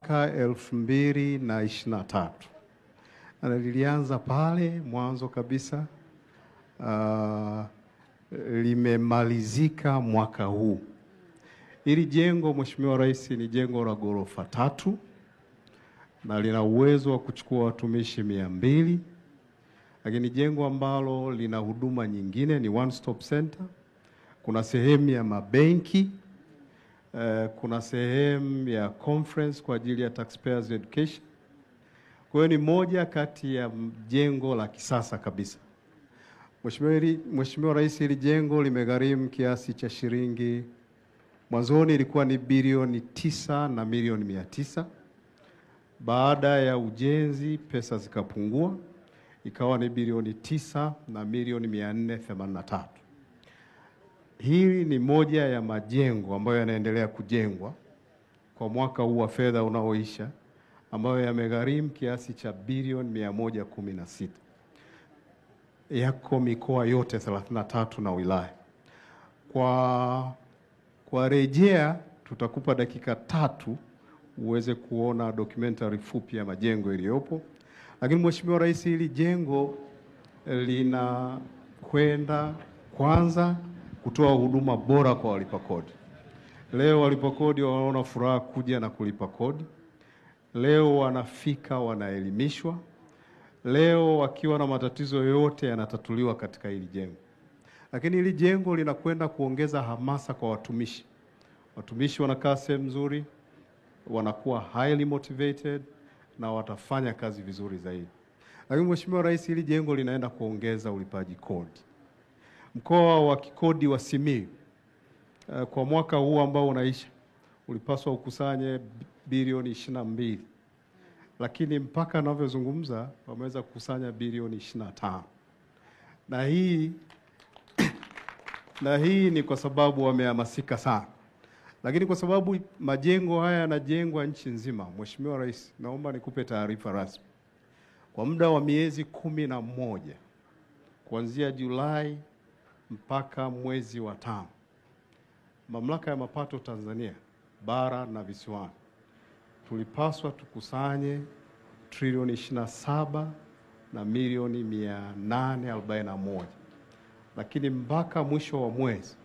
mwaka 2023 na lilianza pale mwanzo kabisa, limemalizika mwaka huu. Hili jengo Mheshimiwa Rais ni jengo la ghorofa 3 na lina uwezo wa kuchukua watumishi 200, lakini jengo ambalo lina huduma nyingine, ni one stop center. Kuna sehemu ya mabenki, kuna sehemu ya conference kwa ajili ya taxpayers education. Kwa hiyo ni moja kati ya jengo la kisasa kabisa. Mheshimiwa Rais, hili jengo limegharimu kiasi cha shilingi, mwanzoni ilikuwa ni bilioni 9 na milioni 900. Baada ya ujenzi pesa zikapungua, ikawa ni bilioni 9 na milioni 483. Hili ni moja ya majengo ambayo yanaendelea kujengwa kwa mwaka huu wa fedha unaoisha, ambayo yamegharimu kiasi cha bilioni 116. Yako mikoa yote 33 na wilaya. Kwa rejea, tutakupa dakika 3 uweze kuona documentary fupi ya majengo iliyopo. Lakini Mheshimiwa Rais, hili jengo lina kwenda kwanza kutoa huduma bora kwa walipa kodi. Leo walipa kodi wanaona furaha kuja na kulipa kodi. Leo wanafika wanaelimishwa. Leo wakiwa na matatizo yote yanatatuliwa katika hili jengo. Lakini hili jengo linakwenda kuongeza hamasa kwa watumishi. Watumishi wanakaa sehemu nzuri, wanakuwa highly motivated na watafanya kazi vizuri zaidi. Lakini Mheshimiwa Rais, hili jengo linaenda kuongeza ulipaji kodi. Mkoa wa kikodi wa Simiyu kwa mwaka huu ambao unaisha ulipaswa ukusanye bilioni 22, lakini mpaka ninavyozungumza wameweza kukusanya bilioni 25. Na hii ni kwa sababu wamehamasika sana. Lakini kwa sababu majengo haya yanajengwa nchi nzima, Mheshimiwa Rais, naomba nikupe taarifa rasmi. Kwa muda wa miezi 11 kuanzia Julai mpaka mwezi wa 5, Mamlaka ya Mapato Tanzania bara na visiwani tulipaswa tukusanye trilioni 27 na milioni 841, lakini mpaka mwisho wa mwezi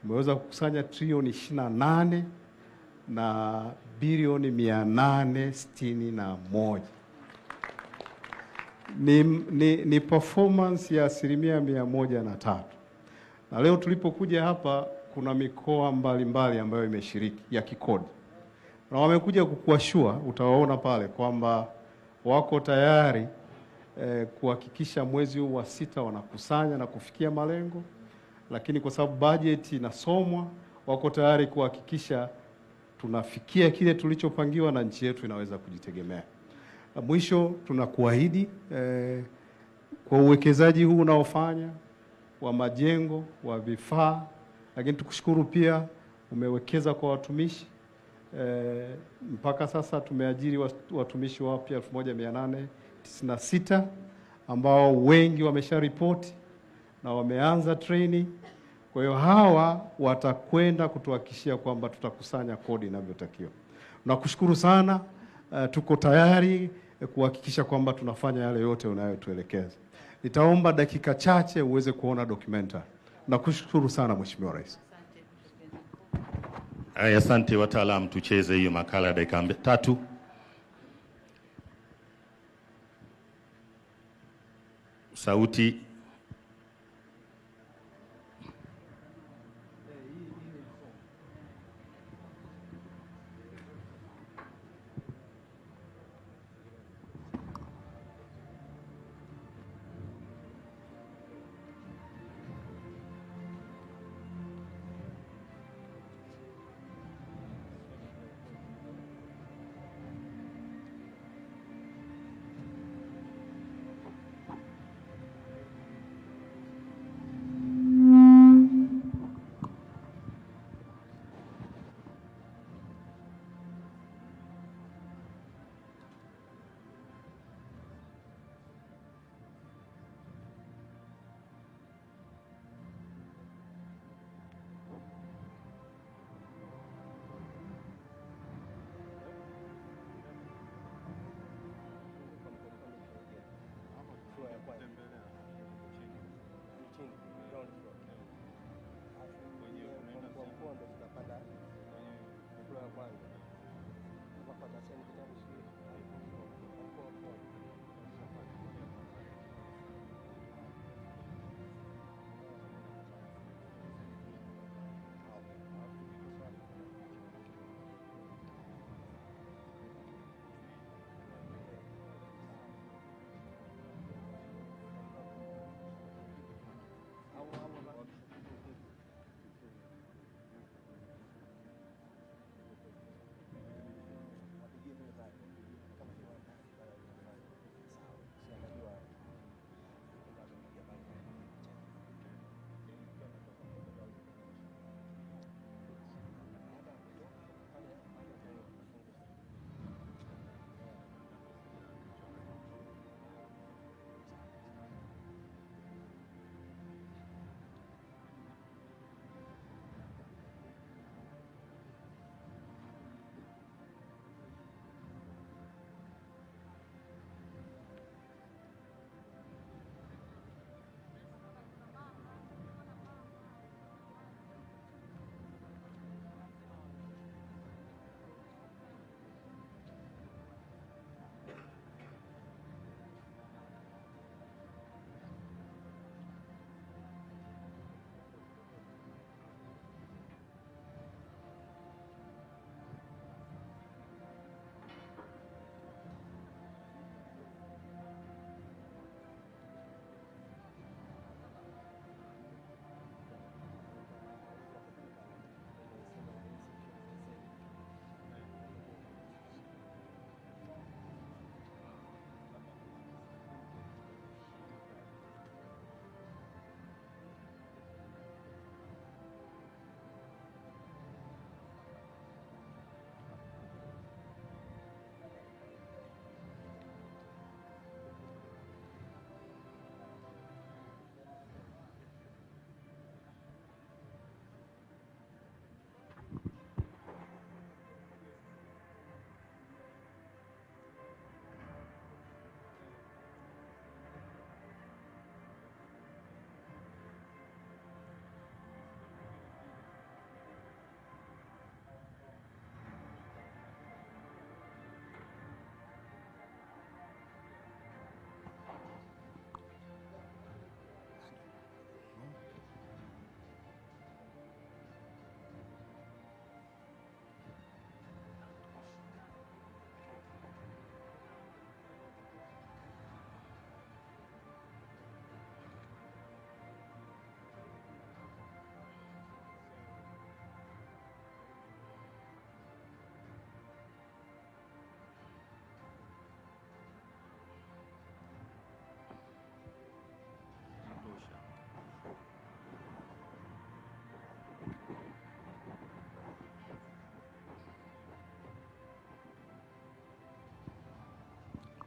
tumeweza kukusanya trilioni 28 na bilioni 861. Ni performance ya 103%. Na leo tulipokuja hapa kuna mikoa mbalimbali ambayo imeshiriki ya kikodi. Na wamekuja kukuashua, utawaona pale kwamba wako tayari kuhakikisha mwezi huu wa 6 wanakusanya na kufikia malengo. Lakini kwa sababu budget inasomwa, wako tayari kuhakikisha tunafikia kile tulichopangiwa na nchi yetu inaweza kujitegemea. Mwisho tunakuahidi kwa uwekezaji huu unaofanya wa majengo, wa vifaa, lakini tukushukuru pia umewekeza kwa watumishi. Mpaka sasa tumeajiri watumishi wapya 1896 ambao wengi wamesharipoti na wameanza training. Kwa hiyo hawa watakwenda kutuhakikishia kwamba tutakusanya kodi inavyotakiwa. Nakushukuru sana, tuko tayari kuhakikisha kwamba tunafanya yale yote unayotuelekeza. Nitaomba dakika chache uweze kuona documentary. Nakushukuru sana Mheshimiwa Rais. Asante wataalamu, tucheze hiyo makala ya dakika 3. Sauti.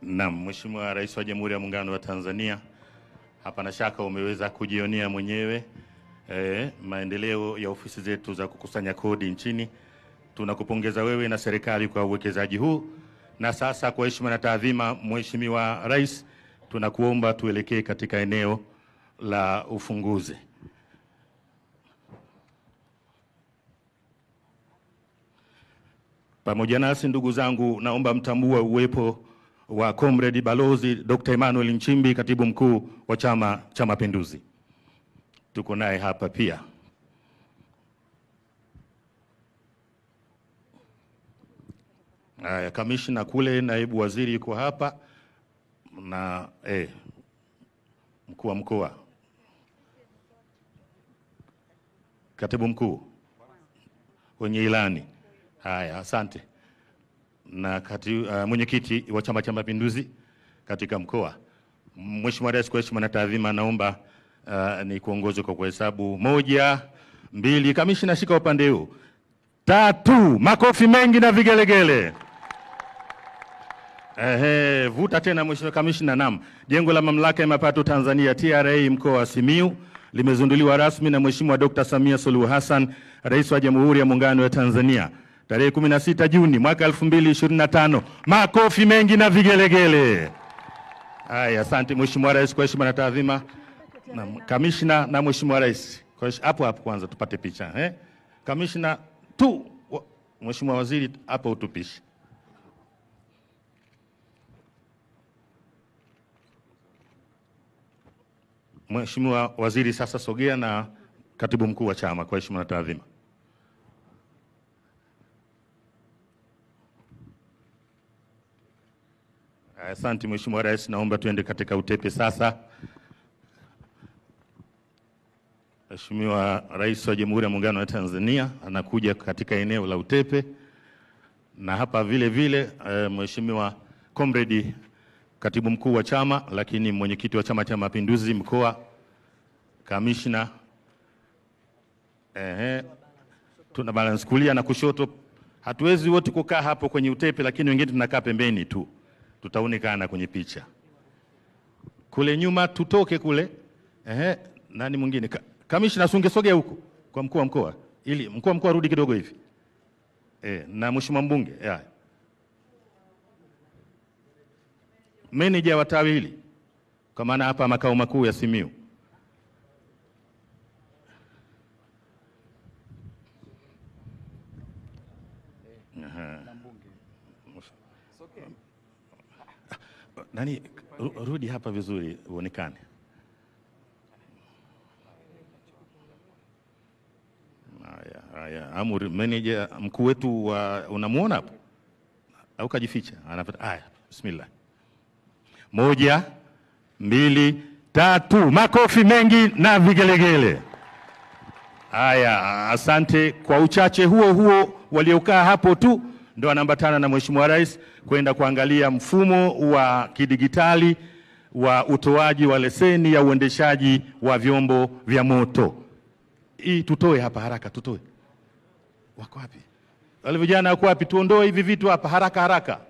Naam, Mheshimiwa Rais wa Jamhuri ya Muungano wa Tanzania, hapana shaka umeweza kujionea mwenyewe maendeleo ya ofisi zetu za kukusanya kodi nchini. Tunakupongeza wewe na serikali kwa uwekezaji huu. Na sasa kwa heshima na taadhima, Mheshimiwa Rais, tunakuomba tuelekee katika eneo la ufunguzi. Pamoja nasi ndugu zangu, naomba mtambue uwepo wa Comrade Balozi Dr. Emmanuel Nchimbi, Katibu Mkuu wa Chama cha Mapinduzi. Tuko naye hapa pia. Kamishna kule, naibu waziri yuko hapa na mkuu wa mkoa, katibu mkuu wenye ilani. Haya, asante. Na mwenyekiti wa Chama cha Mapinduzi katika mkoa. Mheshimiwa Rais, kwa heshima na taadhima, naomba ni kuongoze kwa kuhesabu 1, 2, kamishna shika upande huu, 3, makofi mengi na vigelegele. Vuta tena Mheshimiwa Kamishna. Naam, jengo la Mamlaka ya Mapato Tanzania TRA mkoa wa Simiyu limezinduliwa rasmi na Mheshimiwa Dr. Samia Suluhu Hassan, Rais wa Jamhuri ya Muungano wa Tanzania, tarehe 16 Juni mwaka 2025. Makofi mengi na vigelegele. Haya, asante Mheshimiwa Rais, kwa heshima na taadhima. Naam, Kamishna na Mheshimiwa Rais, hapo kwanza tupate picha. Kamishna tu, Mheshimiwa Waziri hapo utupishe. Mheshimiwa Waziri sasa sogea, na Katibu Mkuu wa chama, kwa heshima na taadhima. Asante Mheshimiwa Rais, naomba tuende katika utepe sasa. Mheshimiwa Rais wa Jamhuri ya Muungano wa Tanzania anakuja katika eneo la utepe, na hapa vile vile Mheshimiwa Comrade Katibu Mkuu wa chama, lakini mwenyekiti wa Chama cha Mapinduzi mkoa, kamishna, tuna balance kulia na kushoto. Hatuwezi wote kukaa hapo kwenye utepe, lakini wengine tunakaa pembeni tu, tutaonekana kwenye picha. Kule nyuma tutoke kule. Nani mwingine? Kamishna sungesogea huko kwa mkuu wa mkoa, ili mkuu wa mkoa arudi kidogo hivi. Na mheshimiwa mbunge. Meneja wa tawi hili, kwa maana hapa makao makuu ya Simiyu. Nani, rudi hapa vizuri uonekane. Haya, Amuri, meneja mkuu wetu unamuona hapo au kajificha? Anapata. Haya, bismillah. 1, 2, 3, makofi mengi na vigelegele. Haya, asante. Kwa uchache huo waliokaa hapo tu ndio anaambatana na Mheshimiwa Rais kwenda kuangalia mfumo wa kidigitali wa utoaji wa leseni ya uendeshaji wa vyombo vya moto. Hii tutoe hapa haraka, tutoe. Wako wapi? Wale vijana wako wapi? Tuondoe hivi vitu hapa haraka.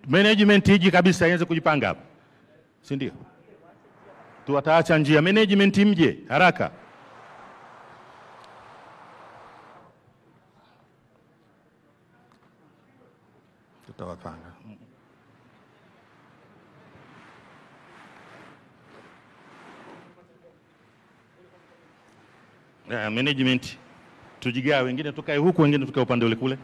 Management hiji kabisa ianze kujipanga hapa. Si ndio? Tuwataacha njia. Management mje haraka. Tutawapanga. Management tujigawe, wengine tukae huku, wengine tukae upande ule kule.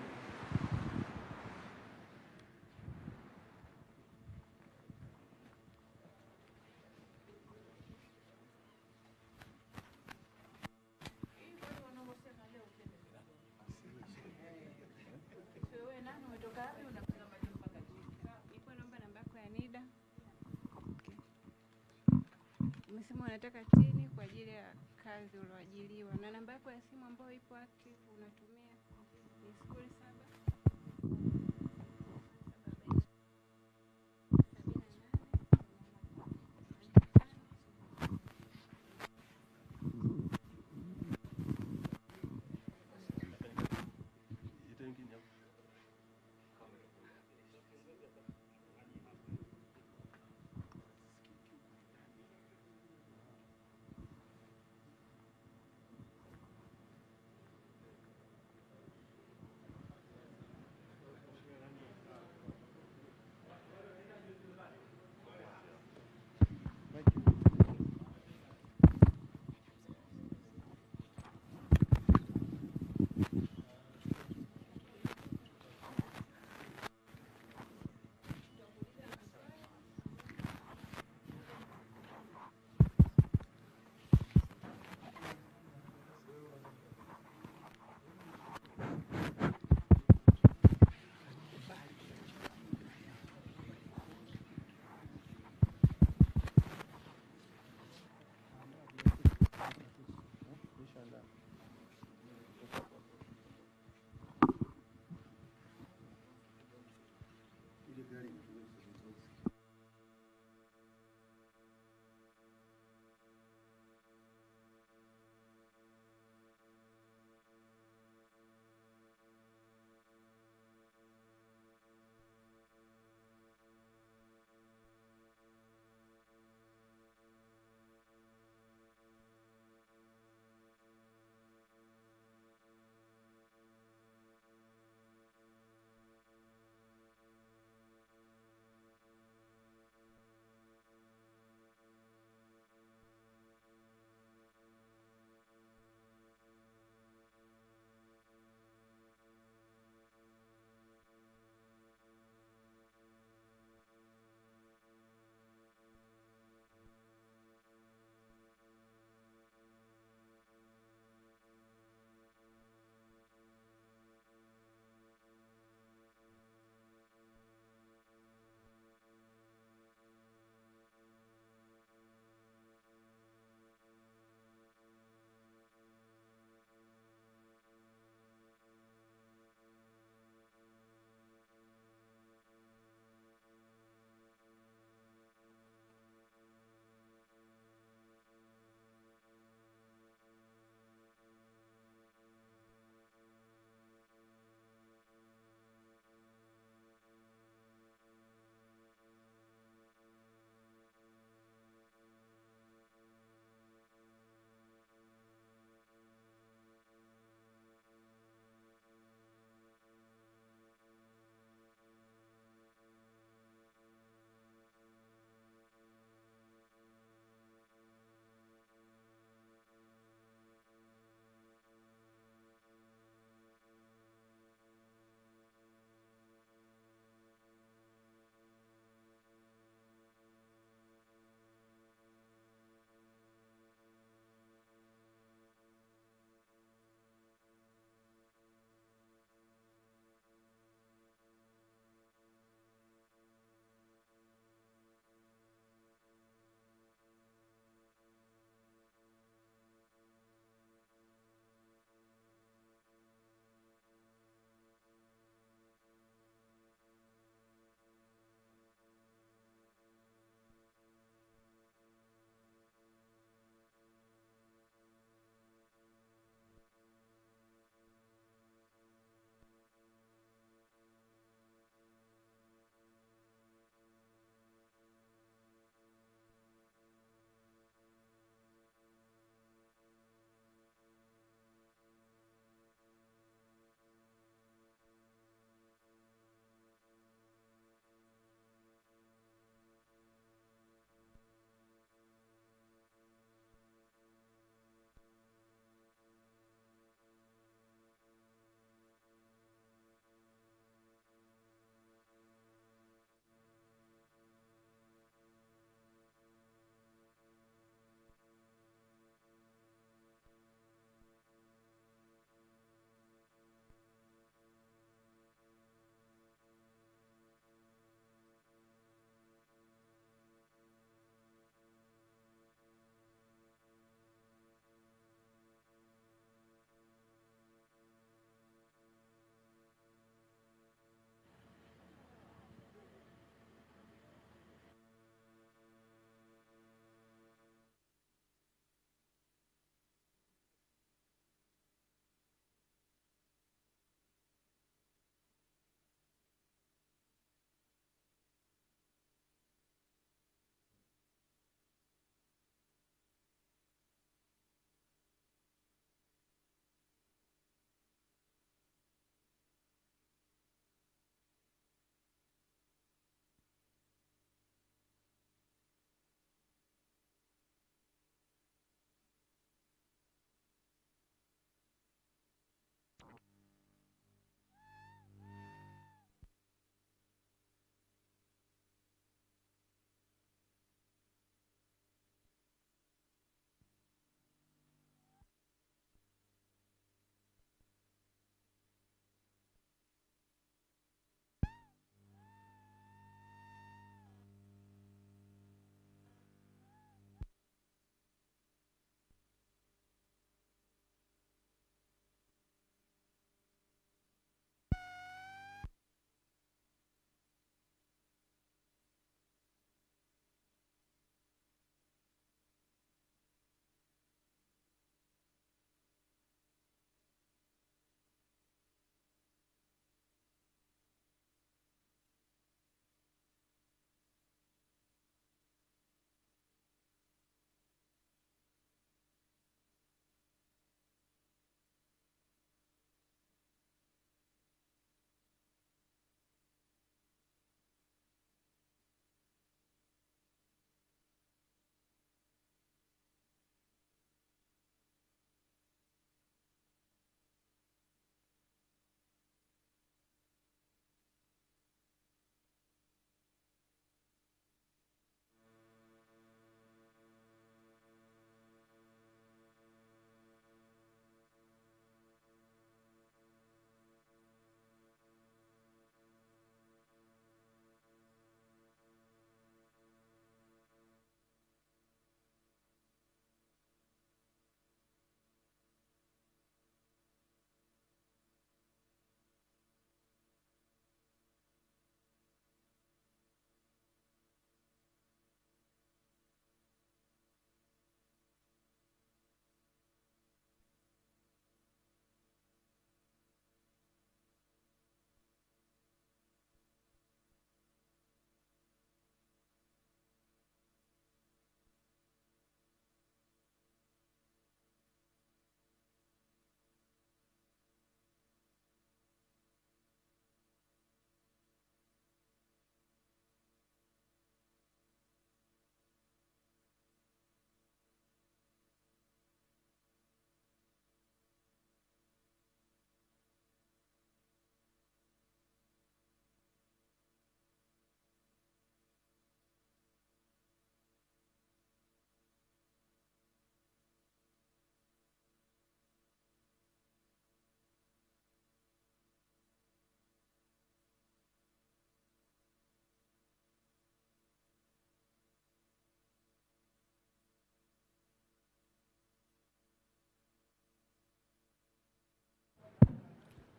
Umesema unataka tini kwa ajili ya kazi ulioajiriwa, na namba yako ya simu ambayo ipo active unatumia ni 07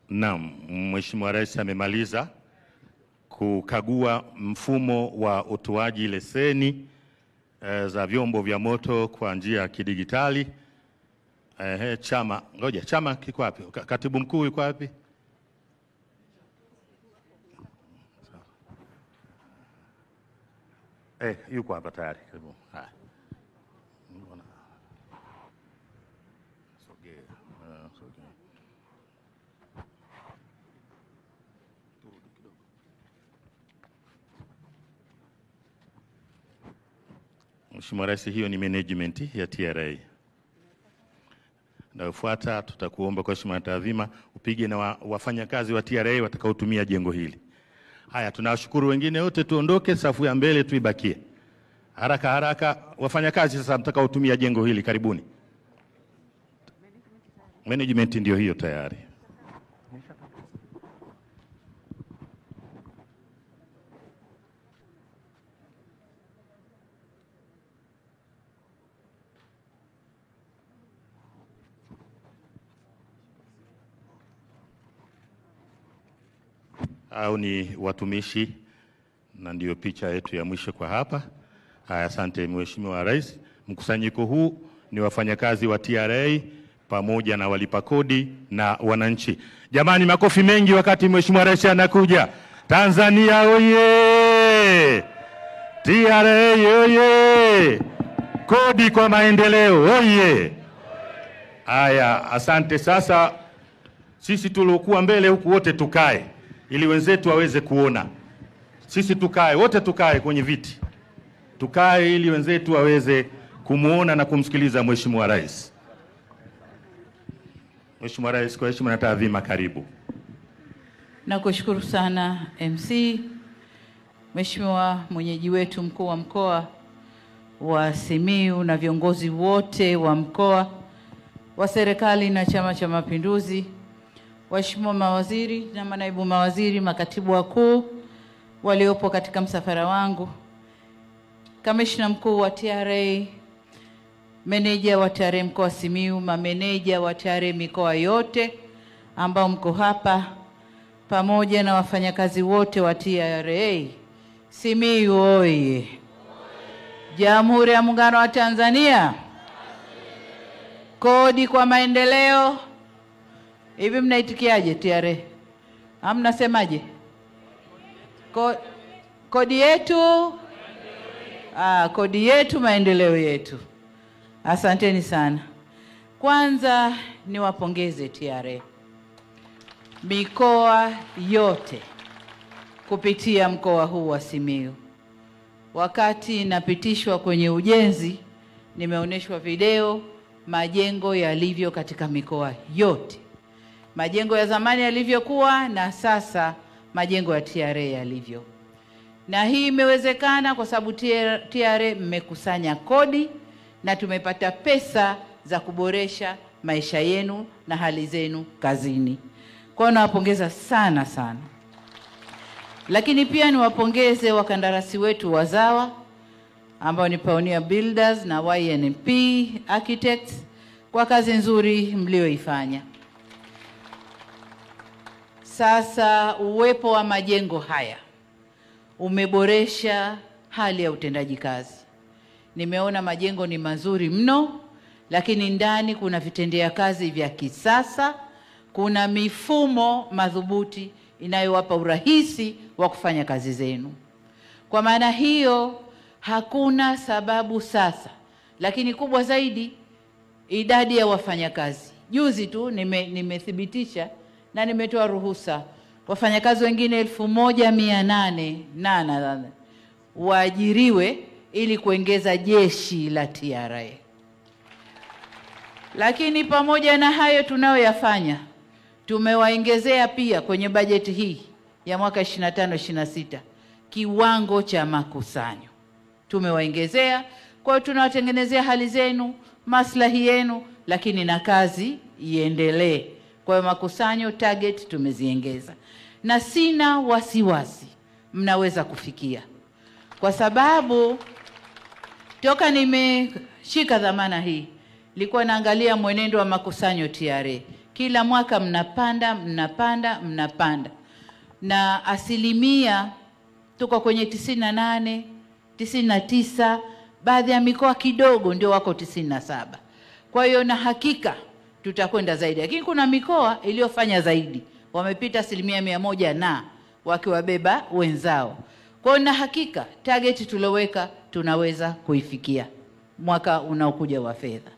Naam, Mheshimiwa Rais amemaliza kukagua mfumo wa utoaji leseni za vyombo vya moto kwa njia ya kidigitali. Chama kiko wapi? Katibu mkuu yuko wapi? Yuko hapa tayari. Karibu. Mheshimiwa Rais, hiyo ni management ya TRA. Nafuata, tutakuomba kwa heshima na taadhima upige na wafanyakazi wa TRA watakaotumia jengo hili. Haya, tunawashukuru wengine wote, tuondoke, safu ya mbele tuibakie. Haraka haraka, wafanyakazi sasa mtakaotumia jengo hili, karibuni. Management ndio hiyo tayari. Au ni watumishi, na ndio picha yetu ya mwisho kwa hapa. Haya, asante Mheshimiwa Rais. Mkusanyiko huu ni wafanyakazi wa TRA pamoja na walipa kodi na wananchi. Jamani, makofi mengi wakati Mheshimiwa Rais anakuja. Tanzania oye! TRA oye! Kodi kwa maendeleo oye! Haya, asante. Sasa sisi tuliokuwa mbele huku wote tukae ili wenzetu waweze kuona. Sisi tukae, wote tukae kwenye viti. Tukae ili wenzetu waweze kumuona na kumsikiliza Mheshimiwa Rais. Mheshimiwa Rais, kwa heshima na taadhima, karibu. Nakushukuru sana MC. Mheshimiwa mwenyeji wetu mkuu wa mkoa wa Simiyu na viongozi wote wa mkoa wa serikali na Chama cha Mapinduzi, waheshimiwa mawaziri na manaibu mawaziri, makatibu wakuu waliopo katika msafara wangu, kamishna mkuu wa TRA, meneja wa TRA mkoa wa Simiyu, mameneja wa TRA mikoa yote ambao mko hapa, pamoja na wafanyakazi wote wa TRA. Simiyu oye! Jamhuri ya Muungano wa Tanzania. Kodi kwa maendeleo. Hivi mnaitikiaje TRA? Mnasemaje? Kodi yetu, kodi yetu, maendeleo yetu. Asanteni sana. Kwanza niwapongeze TRA. Mikoa yote kupitia mkoa huu wa Simiyu. Wakati napitishwa kwenye ujenzi, nimeonyeshwa video majengo yalivyo katika mikoa yote. Majengo ya zamani yalivyokuwa na sasa majengo ya TRA yalivyo. Na hii imewezekana kwa sababu TRA mmekusanya kodi na tumepata pesa za kuboresha maisha yenu na hali zenu kazini. Kwa hiyo nawapongeza sana sana. Lakini pia niwapongeze wakandarasi wetu wazawa ambao ni Pioneer Builders na YNP Architects kwa kazi nzuri mlioifanya. Sasa uwepo wa majengo haya umeboresha hali ya utendaji kazi. Nimeona majengo ni mazuri mno, lakini ndani kuna vitendea kazi vya kisasa, kuna mifumo madhubuti inayowapa urahisi wa kufanya kazi zenu. Kwa maana hiyo hakuna sababu sasa, lakini kubwa zaidi idadi ya wafanyakazi. Juzi tu nimethibitisha na nimetoa ruhusa wafanyakazi wengine 1800 waajiriwe ili kuongeza jeshi la TRA. Lakini pamoja na hayo tunayoyafanya, tumewaongezea pia kwenye bajeti hii ya mwaka 25-26 kiwango cha makusanyo. Tumewaongezea, kwa hiyo tunawatengenezea hali zenu, maslahi yenu, lakini na kazi iendelee. Kwa hiyo makusanyo target tumeziongeza. Na sina wasiwasi mnaweza kufikia. Kwa sababu toka nimeshika dhamana hii, nilikuwa naangalia mwenendo wa makusanyo TRA. Kila mwaka mnapanda, na asilimia tuko kwenye 98, 99, baadhi ya mikoa kidogo ndio wako 97. Kwa hiyo na hakika tutakwenda zaidi, lakini kuna mikoa iliyofanya zaidi, wamepita 100% na wakiwabeba wenzao. Kwa hiyo na hakika target tuloweka tunaweza kuifikia mwaka unaokuja wa fedha.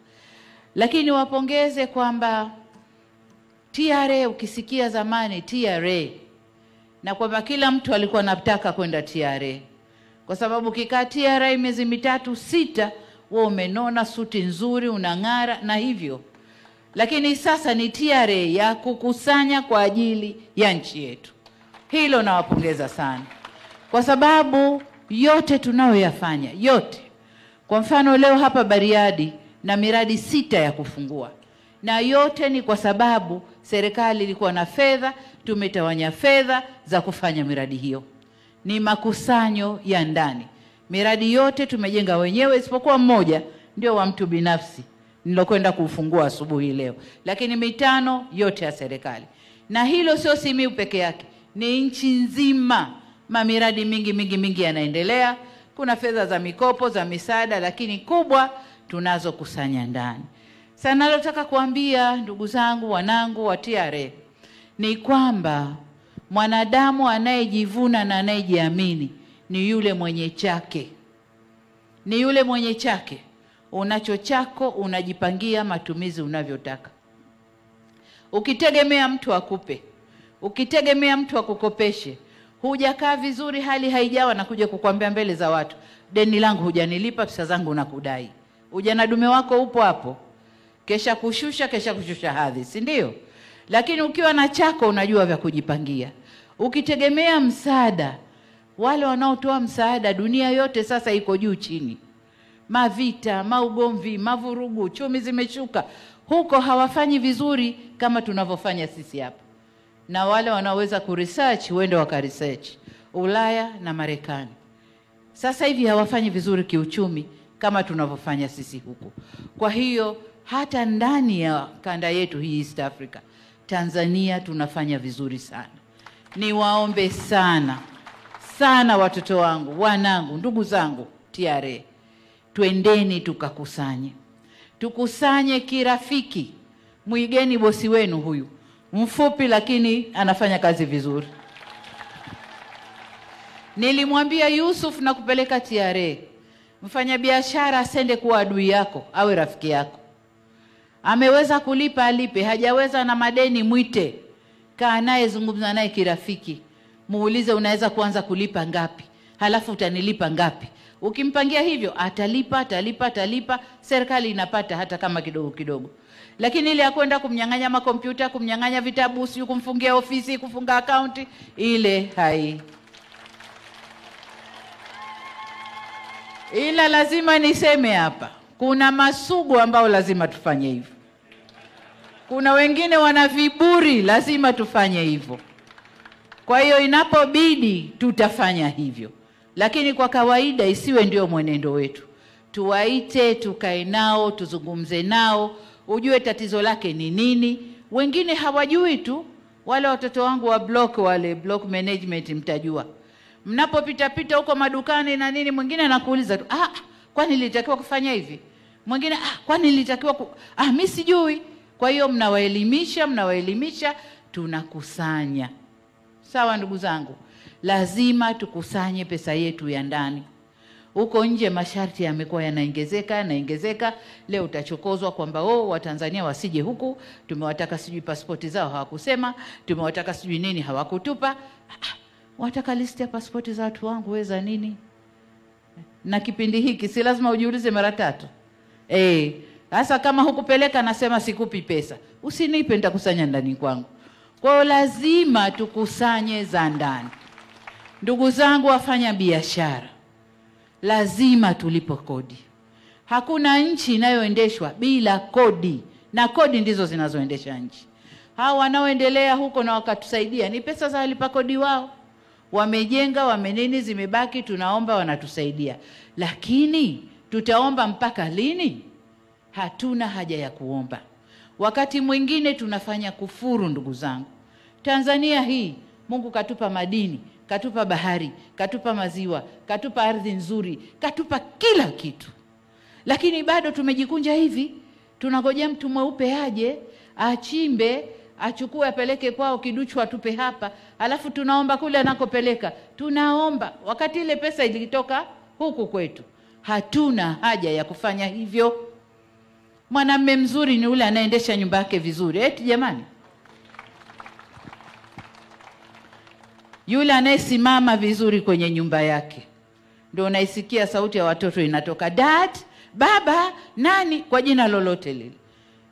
Lakini wapongeze kwamba TRA, ukisikia zamani TRA, na kwamba kila mtu alikuwa anataka kwenda TRA, kwa sababu kikaa TRA miezi 3-6 wewe umenona, suti nzuri, unang'ara na hivyo. Lakini sasa ni TRA ya kukusanya kwa ajili ya nchi yetu. Hilo nawapongeza sana, kwa sababu yote tunayoyafanya yote, kwa mfano leo hapa Bariadi na miradi 6 ya kufungua, na yote ni kwa sababu serikali ilikuwa na fedha, tumetawanya fedha za kufanya miradi hiyo. Ni makusanyo ya ndani. Miradi yote tumejenga wenyewe isipokuwa mmoja ndio wa mtu binafsi nilokwenda kufungua asubuhi leo, lakini 5 yote ya serikali. Na hilo sio Simiyu peke yake, ni nchi nzima. Mamiradi mingi yanaendelea. Kuna fedha za mikopo, za misaada, lakini kubwa tunazo kusanya ndani. Sasa nalotaka kuambia ndugu zangu, wanangu wa TRA, ni kwamba mwanadamu anayejivuna na anayejiamini ni yule mwenye chake. Ni yule mwenye chake. Unacho chako, unajipangia matumizi unavyotaka. Ukitegemea mtu akupe, ukitegemea mtu akukopeshe, hujakaa vizuri, hali haijawa, na kuja kukwambia mbele za watu, deni langu hujanilipa, pesa zangu nakudai. Ujana dume wako upo hapo, kesha kushusha hadhi, si ndio? Lakini ukiwa na chako unajua vya kujipangia. Ukitegemea msaada, wale wanaotoa msaada dunia yote sasa iko juu chini. Mavita, maugomvi, mavurugu, chumi zimeshuka. Huko hawafanyi vizuri kama tunavyofanya sisi hapa. Na wale wanaweza kuresearch, wende wakaresearch Ulaya na Marekani. Sasa hivi hawafanyi vizuri kiuchumi kama tunavyofanya sisi huku. Kwa hiyo hata ndani ya kanda yetu hii East Africa, Tanzania tunafanya vizuri sana. Niwaombe sana watoto wangu, wanangu, ndugu zangu TRA, twendeni tukakusanye. Tukusanye kirafiki. Muigeni bosi wenu huyu. Mfupi lakini anafanya kazi vizuri. Nilimwambia Yusuf na kupeleka TRA, mfanya biashara asende kuwa adui yako, awe rafiki yako. Ameweza kulipa alipe, hajaweza na madeni mwite. Kaa naye, zungumza naye kirafiki. Muulize unaweza kuanza kulipa ngapi? Halafu utanilipa ngapi? Ukimpangia hivyo atalipa, serikali inapata hata kama kidogo. Lakini ile ya kwenda kumnyang'anya makompyuta, kumnyang'anya vitabu, sio kumfungia ofisi, kufunga akaunti, ile hai. Ila lazima niseme hapa, kuna masugu ambao lazima tufanye hivyo. Kuna wengine wana viburi, lazima tufanye hivyo. Kwa hiyo inapobidi tutafanya hivyo. Lakini kwa kawaida isiwe ndio mwenendo wetu. Tuwaite, tukae nao, tuzungumze nao, ujue tatizo lake ni nini. Wengine hawajui tu. Wale watoto wangu wa block management mtajua. Mnapopita huko madukani na nini, mwingine anakuuliza tu, kwani nilitakiwa kufanya hivi? Mwingine, kwani nilitakiwa mimi sijui. Kwa hiyo mnawaelimisha, tunakusanya. Sawa ndugu zangu, lazima tukusanye pesa yetu ya ndani. Huko nje masharti yamekuwa yanaongezeka. Leo utachokozwa kwamba Watanzania wasije huku, tumewataka sijui pasipoti zao hawakusema, tumewataka sijui nini hawakutupa. Wataka listi ya pasipoti za watu wangu weza nini? Na kipindi hiki si lazima ujiulize mara 3. Sasa kama hukupeleka nasema sikupi pesa. Usinipe, nitakusanya ndani kwangu. Kwa hiyo lazima tukusanye za ndani. Ndugu zangu wafanya biashara, lazima tulipo kodi. Hakuna nchi inayoendeshwa bila kodi, na kodi ndizo zinazoendesha nchi. Hao wanaoendelea huko na wakatusaidia ni pesa za walipa kodi wao. Wamejenga, wamenini, zimebaki, tunaomba, wanatusaidia. Lakini tutaomba mpaka lini? Hatuna haja ya kuomba. Wakati mwingine tunafanya kufuru, ndugu zangu. Tanzania hii Mungu katupa madini, katupa bahari, katupa maziwa, katupa ardhi nzuri, katupa kila kitu. Lakini bado tumejikunja hivi, tunangojea mtu mweupe aje, achimbe, achukue apeleke kwao kiduchu atupe hapa, alafu tunaomba kule anakopeleka. Tunaomba wakati ile pesa ilitoka huku kwetu. Hatuna haja ya kufanya hivyo. Mwanamume mzuri ni ule anaendesha nyumba yake vizuri. Eti jamani, yule anayesimama vizuri kwenye nyumba yake. Ndio unaisikia sauti ya watoto inatoka, dad, baba, nani, kwa jina lolote lile.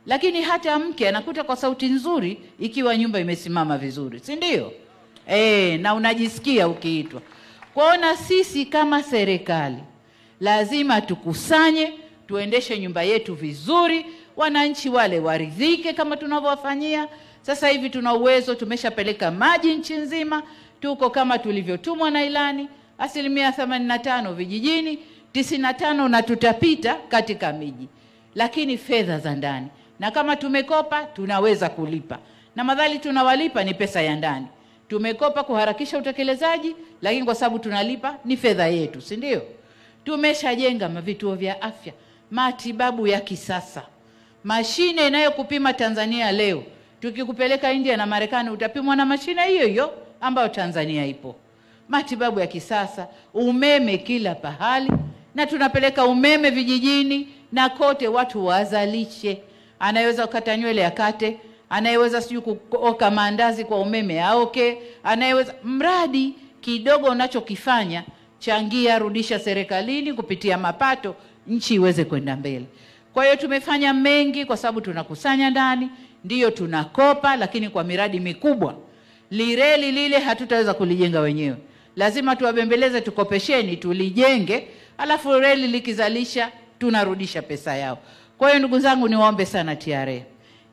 Lakini hata mke anakuta kwa sauti nzuri ikiwa nyumba imesimama vizuri, si ndio? Na unajisikia ukiitwa. Kwaona sisi kama serikali lazima tukusanye, tuendeshe nyumba yetu vizuri, wananchi wale waridhike kama tunavyowafanyia. Sasa hivi tuna uwezo, tumeshapeleka maji nchi nzima, tuko kama tulivyotumwa na ilani, 85% vijijini, 95% na tutapita katika miji. Lakini fedha za ndani, na kama tumekopa tunaweza kulipa, na madhali tunawalipa ni pesa ya ndani. Tumekopa kuharakisha utekelezaji, lakini kwa sababu tunalipa ni fedha yetu, si ndio? Tumeshajenga vituo vya afya, matibabu ya kisasa, mashine inayokupima Tanzania leo, tukikupeleka India na Marekani utapimwa na mashine hiyo hiyo ambayo Tanzania ipo. Matibabu ya kisasa, umeme kila pahali, na tunapeleka umeme vijijini na kote, watu wazalishe. Anayeweza kukata nywele akate, anayeweza siju kuoka maandazi kwa umeme aoke, anayeweza, mradi kidogo unachokifanya changia, rudisha serikalini kupitia mapato, nchi iweze kwenda mbele. Kwa hiyo tumefanya mengi kwa sababu tunakusanya ndani, ndiyo tunakopa, lakini kwa miradi mikubwa. Lireli lile hatutaweza kulijenga wenyewe. Lazima tuwabembeleze, tukopesheni, tulijenge, alafu reli likizalisha tunarudisha pesa yao. Kwa hiyo ndugu zangu, niwaombe sana TRA,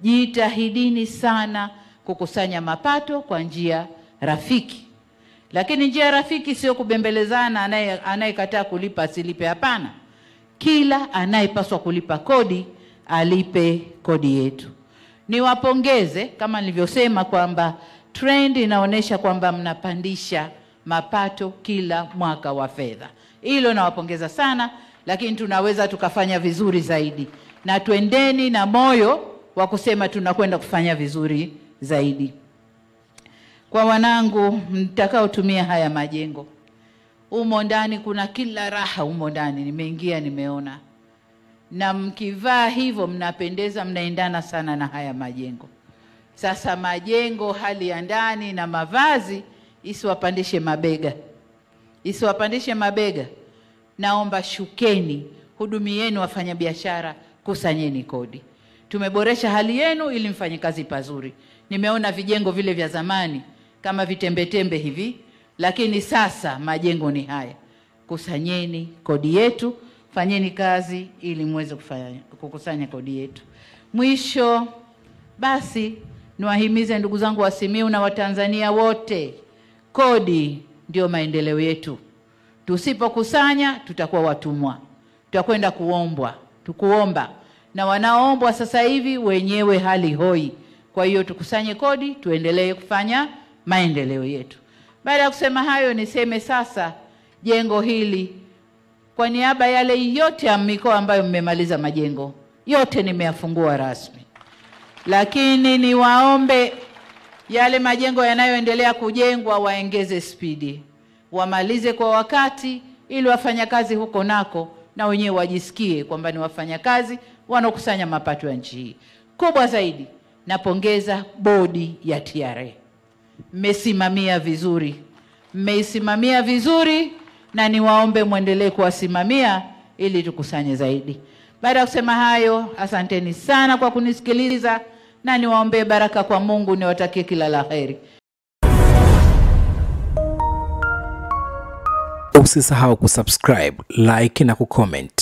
jitahidini sana kukusanya mapato kwa njia rafiki. Lakini njia rafiki sio kubembelezana, anayekataa kulipa asilipe, hapana. Kila anayepaswa kulipa kodi alipe kodi yetu. Niwapongeze kama nilivyosema kwamba trend inaonyesha kwamba mnapandisha mapato kila mwaka wa fedha. Hilo nawapongeza sana, lakini tunaweza tukafanya vizuri zaidi. Na tuendeni na moyo wa kusema tunakwenda kufanya vizuri zaidi. Kwa wanangu mtakaotumia haya majengo, umo ndani kuna kila raha umo ndani, nimeingia nimeona. Na mkivaa hivyo mnapendeza, mnaendana sana na haya majengo. Sasa majengo, hali ya ndani na mavazi isiwapandishe mabega. Isiwapandishe mabega. Naomba shukeni, hudumieni wafanyabiashara, kusanyeni kodi. Tumeboresha hali yenu ili mfanye kazi pazuri. Nimeona vijengo vile vya zamani kama vitembetembe hivi, lakini sasa majengo ni haya. Kusanyeni kodi yetu, fanyeni kazi ili muweze kukusanya kodi yetu. Mwisho basi niwahimize ndugu zangu wa Simiyu na Watanzania wote, kodi ndio maendeleo yetu. Tusipokusanya tutakuwa watumwa, tutakwenda kuomba, na wanaoombwa sasa hivi wenyewe hali hoi. Kwa hiyo tukusanye kodi, tuendelee kufanya maendeleo yetu. Baada ya kusema hayo, niseme sasa jengo hili, kwa niaba yale yote ya mikoa ambayo mmemaliza majengo yote, nimeyafungua rasmi. Lakini niwaombe yale majengo yanayoendelea kujengwa waongeze spidi, wamalize kwa wakati, ili wafanyakazi huko nako na wenyewe wajisikie kwamba ni wafanyakazi wanaokusanya mapato ya nchi hii. Kubwa zaidi, napongeza bodi ya TRA. Mmesimamia vizuri, na niwaombe muendelee kuwasimamia ili tukusanye zaidi. Baada ya kusema hayo, asanteni sana kwa kunisikiliza, na niwaombe baraka kwa Mungu, niwatakie kila la heri. Usisahau kusubscribe, like na kucomment